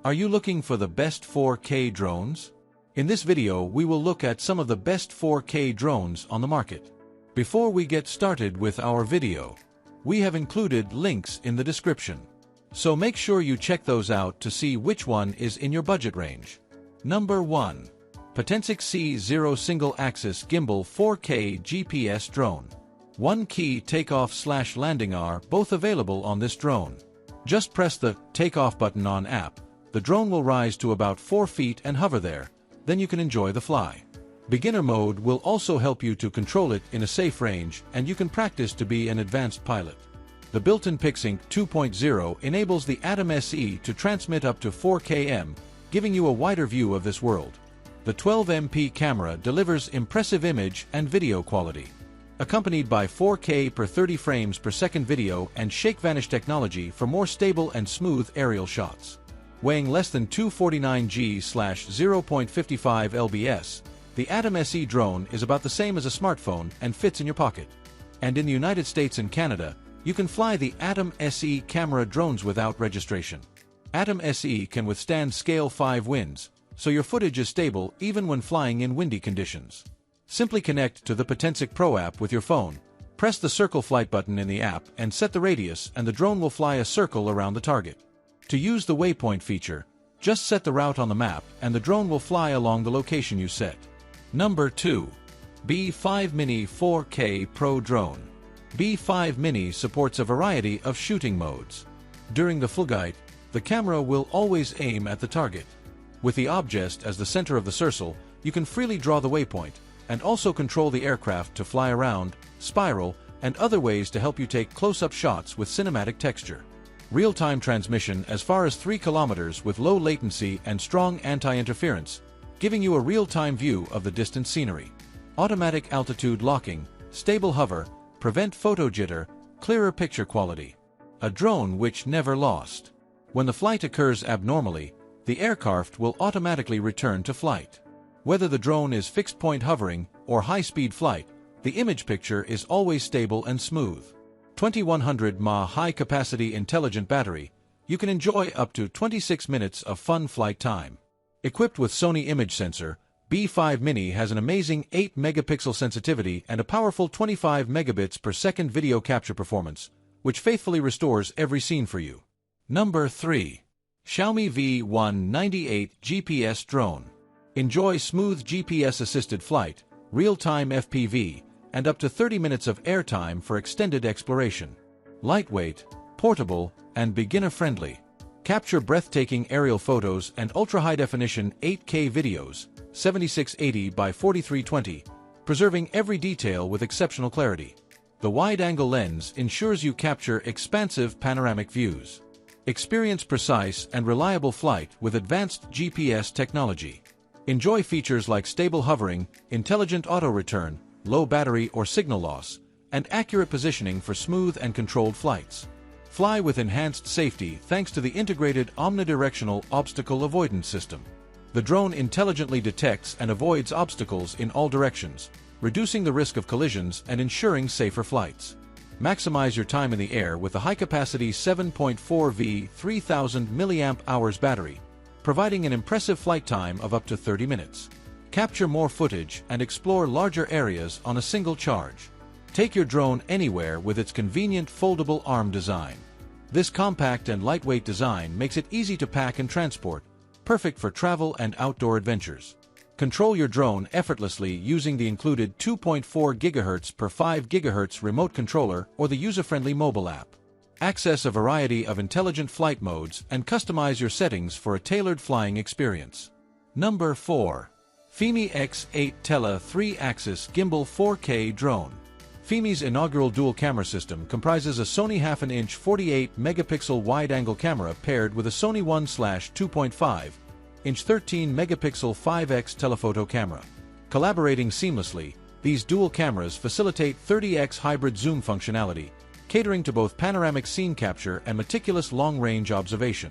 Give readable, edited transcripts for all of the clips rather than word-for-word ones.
Are you looking for the best 4K drones? In this video, we will look at some of the best 4K drones on the market. Before we get started with our video, we have included links in the description. So make sure you check those out to see which one is in your budget range. Number 1. Potensic C0 Single-Axis Gimbal 4K GPS Drone. One key takeoff/landing are both available on this drone. Just press the takeoff button on app. The drone will rise to about 4 feet and hover there. Then you can enjoy the fly. Beginner mode will also help you to control it in a safe range, and you can practice to be an advanced pilot. The built-in PixSync 2.0 enables the Atom SE to transmit up to 4K, giving you a wider view of this world. The 12MP camera delivers impressive image and video quality, accompanied by 4K per 30 frames per second video and shake vanish technology for more stable and smooth aerial shots. Weighing less than 249 g/0.55 lbs, the Atom SE drone is about the same as a smartphone and fits in your pocket. And in the United States and Canada, you can fly the Atom SE camera drones without registration. Atom SE can withstand scale 5 winds, so your footage is stable even when flying in windy conditions. Simply connect to the Potensic Pro app with your phone, press the circle flight button in the app and set the radius, and the drone will fly a circle around the target. To use the waypoint feature, just set the route on the map and the drone will fly along the location you set. Number 2. B5 Mini 4K Pro Drone. B5 Mini supports a variety of shooting modes. During the flight, the camera will always aim at the target. With the object as the center of the circle, you can freely draw the waypoint and also control the aircraft to fly around, spiral, and other ways to help you take close-up shots with cinematic texture. Real-time transmission as far as 3 kilometers with low latency and strong anti-interference, giving you a real-time view of the distant scenery. Automatic altitude locking, stable hover, prevent photo jitter, clearer picture quality. A drone which never lost. When the flight occurs abnormally, the aircraft will automatically return to flight. Whether the drone is fixed-point hovering or high-speed flight, the image picture is always stable and smooth. 2100 mAh high-capacity intelligent battery, you can enjoy up to 26 minutes of fun flight time. Equipped with Sony image sensor, B5 Mini has an amazing 8-megapixel sensitivity and a powerful 25 megabits per second video capture performance, which faithfully restores every scene for you. Number 3. Xiaomi V1 98 GPS Drone. Enjoy smooth GPS-assisted flight, real-time FPV, and up to 30 minutes of airtime for extended exploration. Lightweight, portable, and beginner-friendly. Capture breathtaking aerial photos and ultra-high-definition 8K videos, 7680 by 4320, preserving every detail with exceptional clarity. The wide-angle lens ensures you capture expansive panoramic views. Experience precise and reliable flight with advanced GPS technology. Enjoy features like stable hovering, intelligent auto-return, low battery or signal loss, and accurate positioning for smooth and controlled flights. Fly with enhanced safety thanks to the integrated omnidirectional obstacle avoidance system. The drone intelligently detects and avoids obstacles in all directions, reducing the risk of collisions and ensuring safer flights. Maximize your time in the air with the high-capacity 7.4V 3000 mAh battery, providing an impressive flight time of up to 30 minutes. Capture more footage and explore larger areas on a single charge. Take your drone anywhere with its convenient foldable arm design. This compact and lightweight design makes it easy to pack and transport, perfect for travel and outdoor adventures. Control your drone effortlessly using the included 2.4 GHz per 5 GHz remote controller or the user-friendly mobile app. Access a variety of intelligent flight modes and customize your settings for a tailored flying experience. Number 4. Feimi X8 TELE 3-axis Gimbal 4K Drone. Feimi's inaugural dual-camera system comprises a Sony 1/2-inch 48-megapixel wide-angle camera paired with a Sony 1/2.5-inch 13-megapixel 5x telephoto camera. Collaborating seamlessly, these dual cameras facilitate 30x hybrid zoom functionality, catering to both panoramic scene capture and meticulous long-range observation.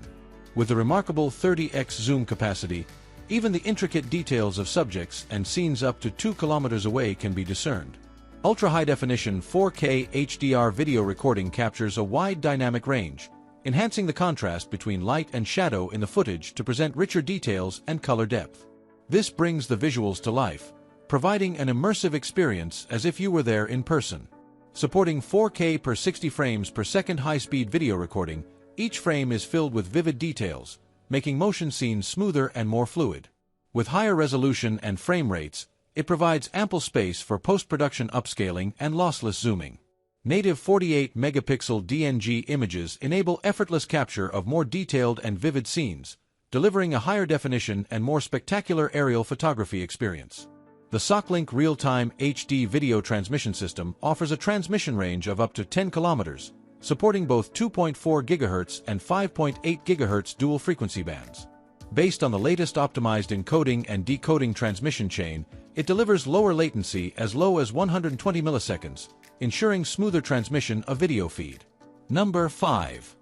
With the remarkable 30x zoom capacity, even the intricate details of subjects and scenes up to 2 kilometers away can be discerned. Ultra-high-definition 4K HDR video recording captures a wide dynamic range, enhancing the contrast between light and shadow in the footage to present richer details and color depth. This brings the visuals to life, providing an immersive experience as if you were there in person. Supporting 4K per 60 frames per second high-speed video recording, each frame is filled with vivid details, making motion scenes smoother and more fluid. With higher resolution and frame rates, it provides ample space for post-production upscaling and lossless zooming. Native 48-megapixel DNG images enable effortless capture of more detailed and vivid scenes, delivering a higher definition and more spectacular aerial photography experience. The SockLink real-time HD video transmission system offers a transmission range of up to 10 kilometers, supporting both 2.4 GHz and 5.8 GHz dual frequency bands. Based on the latest optimized encoding and decoding transmission chain, it delivers lower latency as low as 120 milliseconds, ensuring smoother transmission of video feed. Number 5.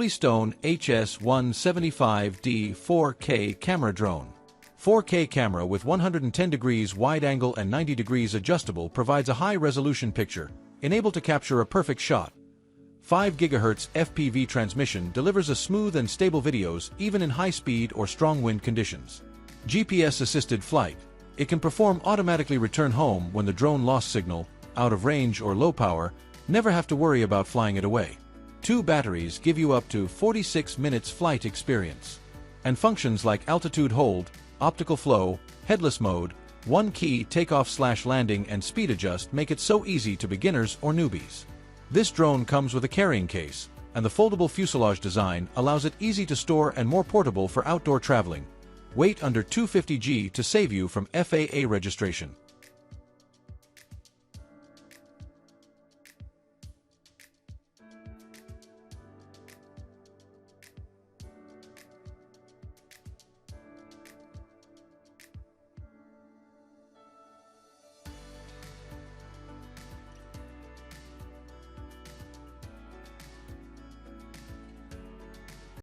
Stone HS1 75D 4K Camera Drone. 4K camera with 110 degrees wide angle and 90 degrees adjustable provides a high-resolution picture, enabled to capture a perfect shot. 5 GHz FPV transmission delivers a smooth and stable videos even in high-speed or strong wind conditions. GPS-assisted flight. It can perform automatically return home when the drone lost signal, out of range or low power, never have to worry about flying it away. 2 batteries give you up to 46 minutes flight experience. And functions like altitude hold, optical flow, headless mode, one-key takeoff/landing and speed adjust make it so easy to beginners or newbies. This drone comes with a carrying case, and the foldable fuselage design allows it easy to store and more portable for outdoor traveling. Weight under 250 g to save you from FAA registration.